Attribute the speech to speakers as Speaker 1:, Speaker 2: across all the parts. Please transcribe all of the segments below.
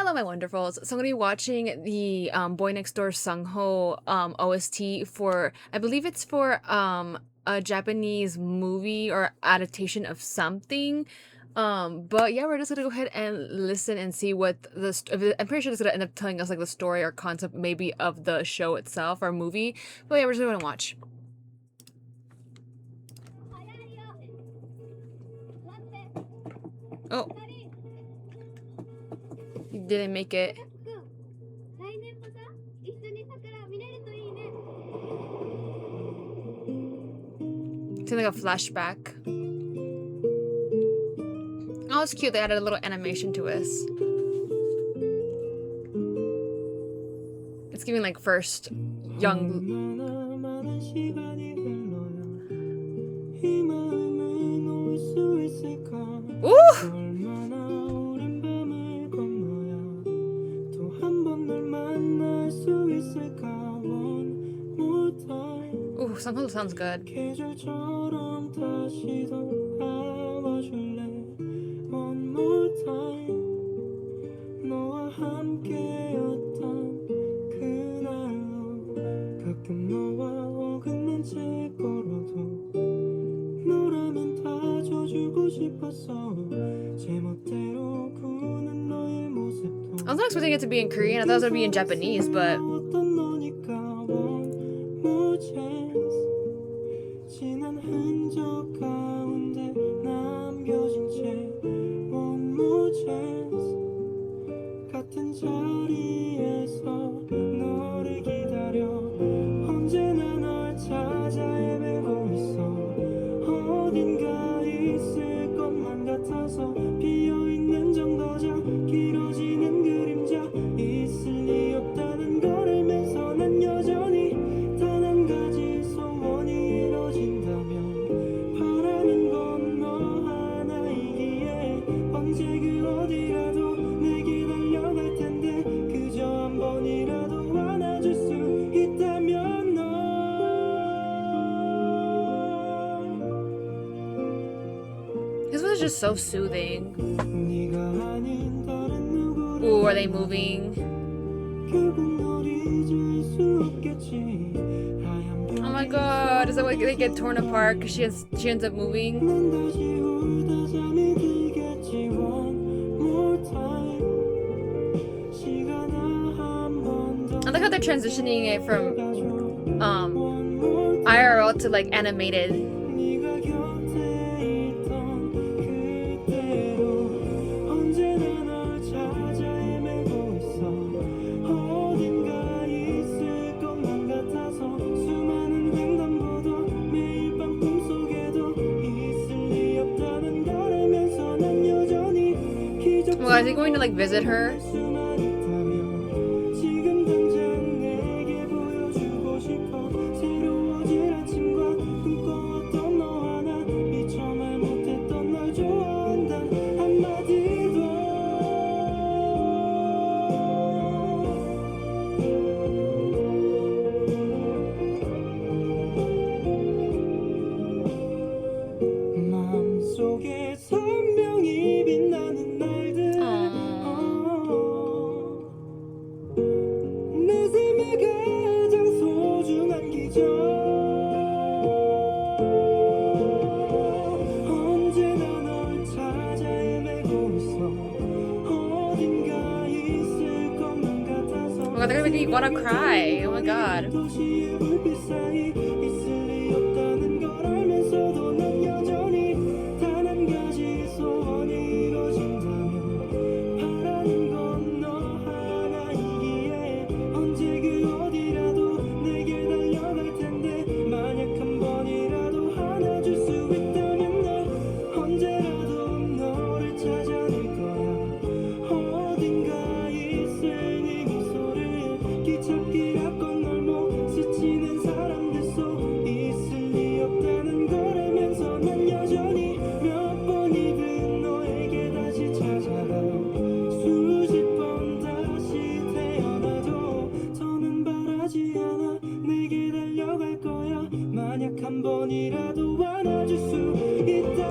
Speaker 1: hello, my wonderfuls. So I'm gonna be watching the Boy Next Door Sungho OST for, I believe it's for a Japanese movie or adaptation of something. But yeah, we're just gonna go ahead and listen and see what I'm pretty sure this is gonna end up telling us like the story or concept maybe of the show itself or movie. But yeah, we're just gonna watch. Oh, you didn't make it. It's like a flashback. Oh, it's cute. They added a little animation to us. It's giving like first young. Ooh! Ooh, Sungho sounds good. I was not expecting it to be in Korean. I thought it was going to be in Japanese, but... This was just so soothing. Ooh, are they moving? Oh my god, is that why they get torn apart because she ends up moving? I like how they're transitioning it from IRL to like animated. Oh, are they going to like visit her? Oh my god, they're gonna make me wanna cry. Oh my god.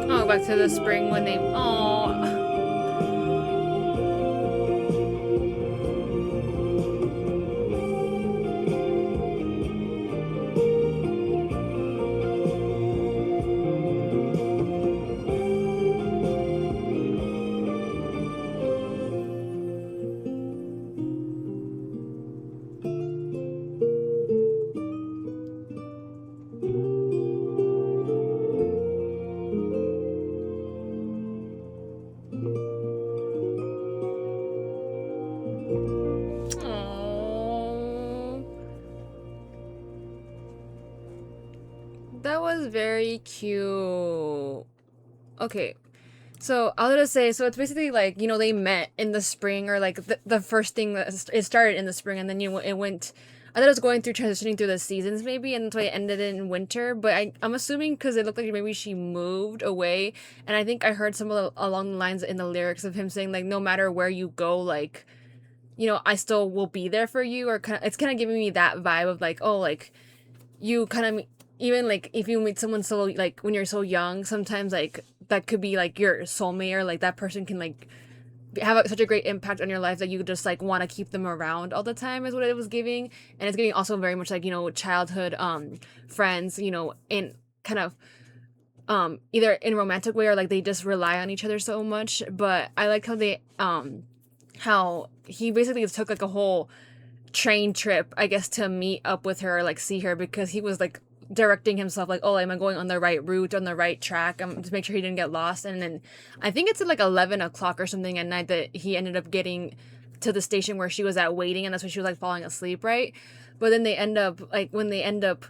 Speaker 1: Oh, back to the spring when they... Oh. is very cute. Okay. So I was gonna say, so it's basically like, you know, they met in the spring, or like the first thing that it started in the spring, and then it went. I thought it was going through transitioning through the seasons maybe, and that's why it ended in winter. But I'm assuming because it looked like maybe she moved away, and I think I heard some of along the lines in the lyrics of him saying like, no matter where you go, like, you know, I still will be there for you, or it's kind of giving me that vibe of like, oh, like you kind of, even like if you meet someone so like when you're so young, sometimes like that could be like your soulmate, or like that person can like have such a great impact on your life that you just like want to keep them around all the time, is what it was giving. And it's getting also very much like, you know, childhood friends, you know, in kind of either in romantic way, or like they just rely on each other so much. But I like how he basically took like a whole train trip, I guess, to meet up with her, like see her, because he was like directing himself like, oh, am I going on the right route, on the right track, to make sure he didn't get lost. And then I think it's at like 11 o'clock or something at night that he ended up getting to the station where she was at waiting, and that's when she was like falling asleep, right? But then they end up like, when they end up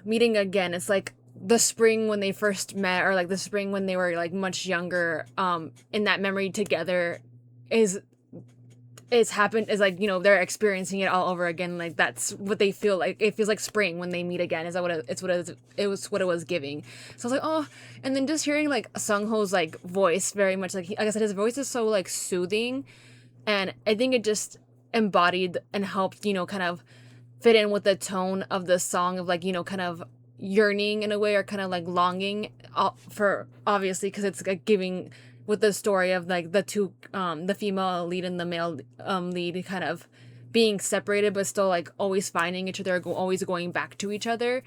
Speaker 1: meeting again, it's like the spring when they first met, or like the spring when they were like much younger, in that memory together is it's happened, is like, you know, they're experiencing it all over again. Like that's what they feel like. It feels like spring when they meet again. Is that what it was what it was giving. So I was like, oh. And then just hearing like Sungho's like voice, very much like like I said, his voice is so like soothing, and I think it just embodied and helped, you know, kind of fit in with the tone of the song of like, you know, kind of yearning in a way, or kind of like longing for, obviously, because it's like giving with the story of like the two the female lead and the male lead kind of being separated, but still like always finding each other, always going back to each other.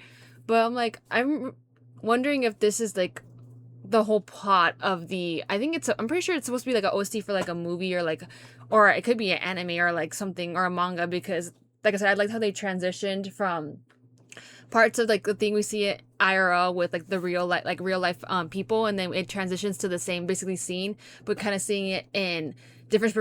Speaker 1: But I'm like, I'm wondering if this is like the whole plot of the, I think I'm pretty sure it's supposed to be like an OST for like a movie, or like, or it could be an anime or like something, or a manga, because like I said, I liked how they transitioned from parts of like the thing we see it IRL with like the real life people, and then it transitions to the same basically scene, but kind of seeing it in different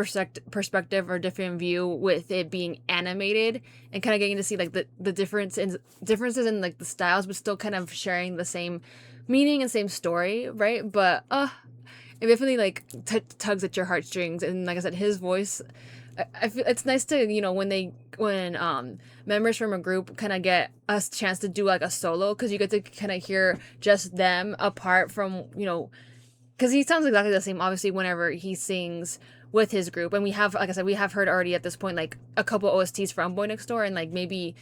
Speaker 1: perspective or different view, with it being animated, and kind of getting to see like the differences in like the styles, but still kind of sharing the same meaning and same story, right? But it definitely like tugs at your heartstrings. And like I said, his voice, I feel it's nice to, you know, when members from a group kind of get a chance to do like a solo, because you get to kind of hear just them apart from, you know, because he sounds exactly the same obviously whenever he sings with his group. And we have, like I said, we have heard already at this point like a couple OSTs from Boy Next Door, and like maybe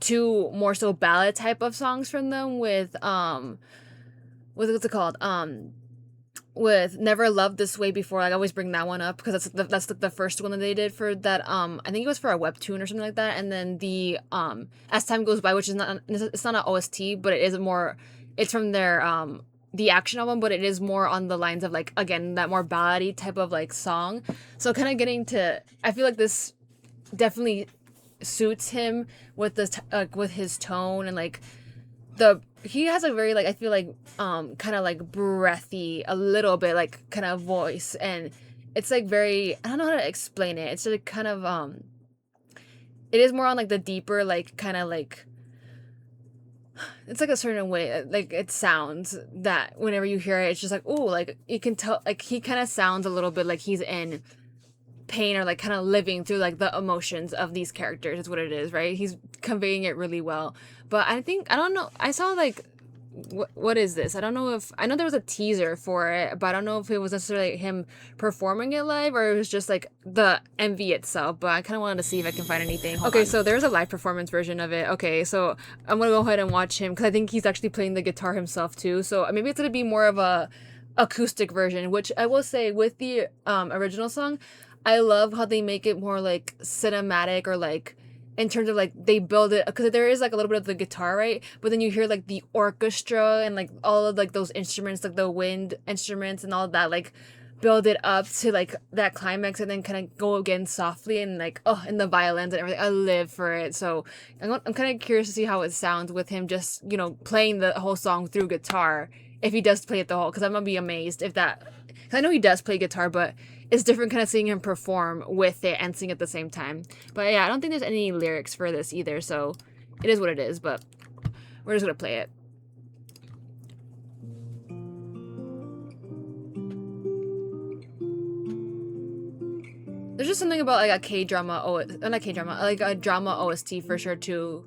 Speaker 1: two more so ballad type of songs from them with what's it called, with Never Loved This Way Before. Like, I always bring that one up because that's the first one that they did for that. I think it was for a webtoon or something like that. And then the As Time Goes By, which is not, it's not an OST, but it is more, it's from their the action album, but it is more on the lines of like, again, that more ballady type of like song. So kind of getting to, I feel like this definitely suits him with this with his tone, and like he has a very like, I feel like kind of like breathy a little bit, like kind of voice, and it's like very, I don't know how to explain it. It's like kind of it is more on like the deeper, like kind of like, it's like a certain way like it sounds, that whenever you hear it, it's just like, oh, like you can tell like he kind of sounds a little bit like he's in pain, or like kind of living through like the emotions of these characters is what it is, right? He's conveying it really well. But I think, I don't know, I saw like what is this? I don't know if, I know there was a teaser for it, but I don't know if it was necessarily him performing it live, or it was just like the MV itself. But I kind of wanted to see if I can find anything. Okay, so there's a live performance version of it. Okay, so I'm gonna go ahead and watch him, because I think he's actually playing the guitar himself too. So maybe it's gonna be more of a acoustic version, which I will say with the original song, I love how they make it more like cinematic, or like in terms of like they build it, because there is like a little bit of the guitar, right? But then you hear like the orchestra and like all of like those instruments, like the wind instruments and all that, like build it up to like that climax, and then kind of go again softly, and like, oh, and the violins and everything. I live for it. So I'm kind of curious to see how it sounds with him just, you know, playing the whole song through guitar, if he does play it the whole, because I'm gonna be amazed if that, because I know he does play guitar, but it's different kind of seeing him perform with it and sing at the same time. But yeah, I don't think there's any lyrics for this either, so it is what it is. But We're just gonna play it. There's just something about like a K-drama, not K-drama, like a drama OST for sure too.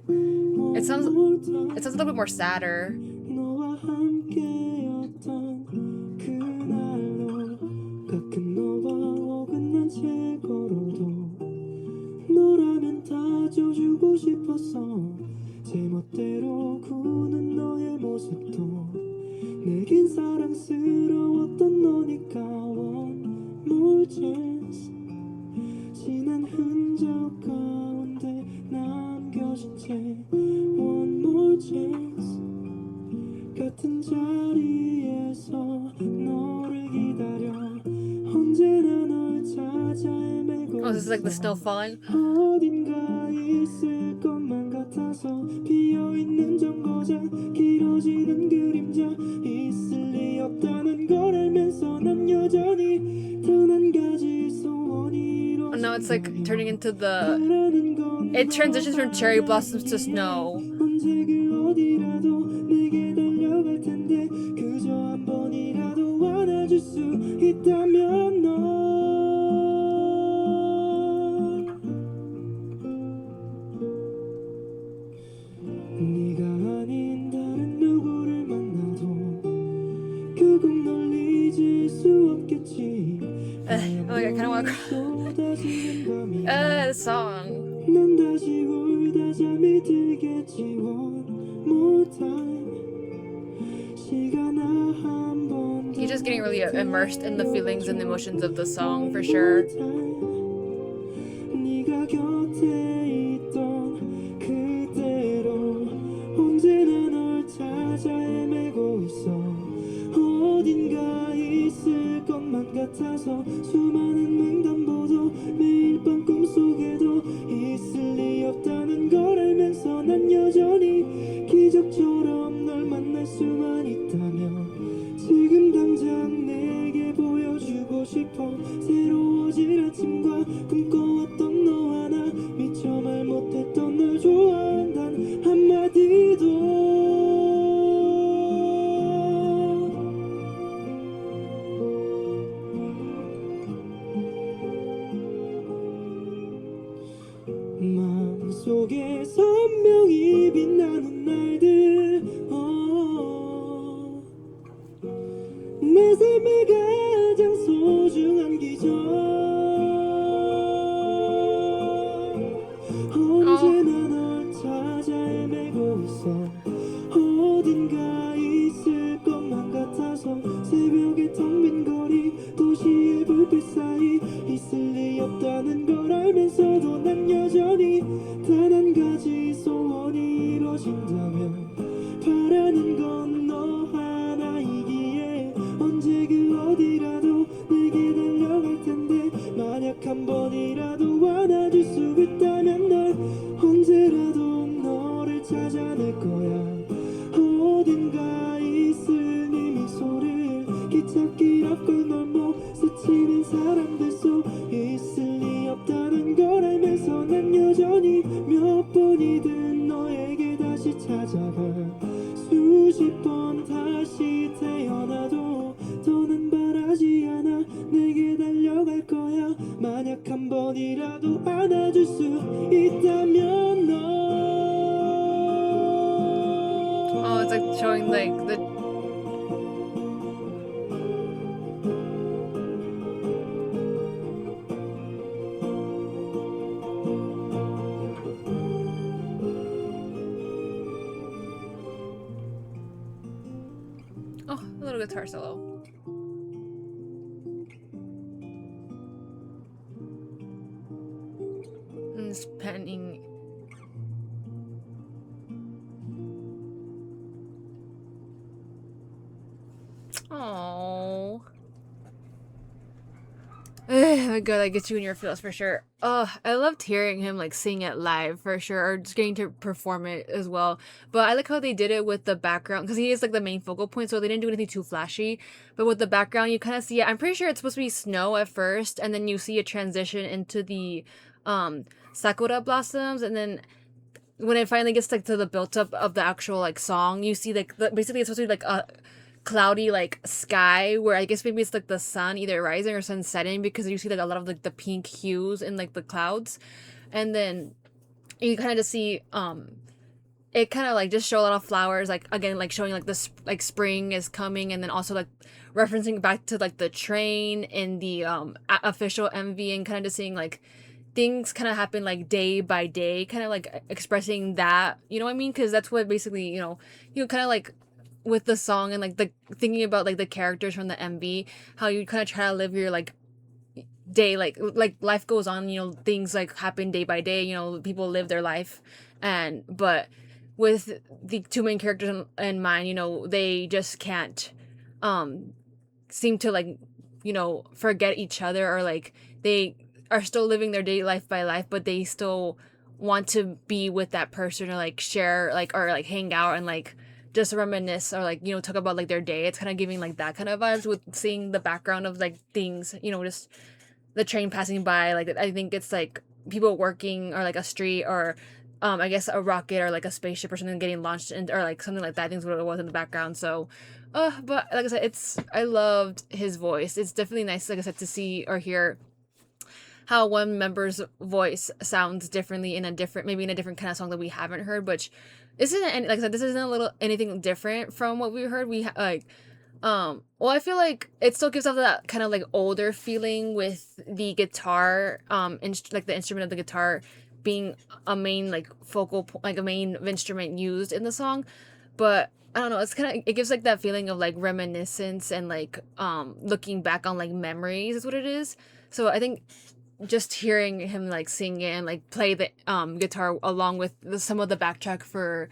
Speaker 1: Ooh. It sounds a little bit more sadder. Oh, this is like the snow falling. Oh, now it's like turning into the... It transitions from cherry blossoms to snow. Oh my god, I kinda wanna cry. The song. He's just getting really immersed in the feelings and emotions of the song for sure. Oh, it's like showing like the... Oh, a little guitar solo. And it's panning. Oh. Oh my god, that gets you in your feels for sure. Oh, I loved hearing him like sing it live for sure, or just getting to perform it as well. But I like how they did it with the background because he is like the main focal point, so they didn't do anything too flashy. But with the background, you kind of see it. I'm pretty sure it's supposed to be snow at first, and then you see a transition into the um sakura blossoms, and then when it finally gets like to the built up of the actual like song, you see like basically it's supposed to be like a cloudy like sky where I guess maybe it's like the sun either rising or sun setting because you see like a lot of like the pink hues in like the clouds, and then you kind of just see it kind of like just show a lot of flowers like again like showing like this like spring is coming, and then also like referencing back to like the train in the official MV, and kind of just seeing like things kind of happen like day by day, kind of like expressing that, you know what I mean? Because that's what basically, you kind of like with the song and like the thinking about like the characters from the MV, how you kind of try to live your like day, like life goes on, things like happen day by day, people live their life, and but with the two main characters in mind, they just can't seem to like forget each other, or like they are still living their day life by life, but they still want to be with that person, or like share like or like hang out and like just reminisce, or like talk about like their day. It's kind of giving like that kind of vibes with seeing the background of like things, just the train passing by. Like I think it's like people working, or like a street, or I guess a rocket or like a spaceship or something getting launched, or like something like that. I think is what it was in the background. So but like I said, I loved his voice. It's definitely nice, like I said, to see or hear how one member's voice sounds differently in a different, maybe in a different kind of song that we haven't heard, which isn't any, like I said, this isn't a little anything different from what we heard. Well, I feel like it still gives off that kind of like older feeling with the guitar, like the instrument of the guitar being a main like like a main instrument used in the song. But I don't know, it gives like that feeling of like reminiscence and like looking back on like memories is what it is. So I think just hearing him like sing it and like play the guitar along with some of the backtrack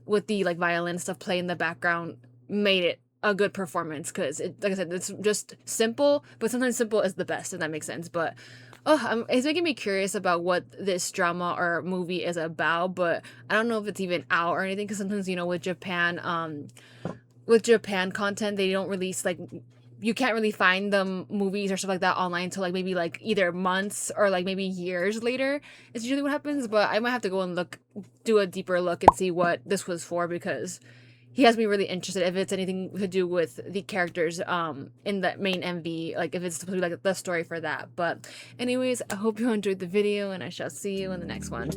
Speaker 1: with the like violin stuff play in the background made it a good performance, because like I said, it's just simple, but sometimes simple is the best, if that makes sense. But it's making me curious about what this drama or movie is about, but I don't know if it's even out or anything, because sometimes with Japan content, they don't release like, you can't really find the movies or stuff like that online until like maybe like either months or like maybe years later. It's usually what happens. But I might have to go and do a deeper look and see what this was for, because he has me really interested if it's anything to do with the characters in the main MV, like if it's supposed to be like the story for that. But anyways, I hope you enjoyed the video, and I shall see you in the next one.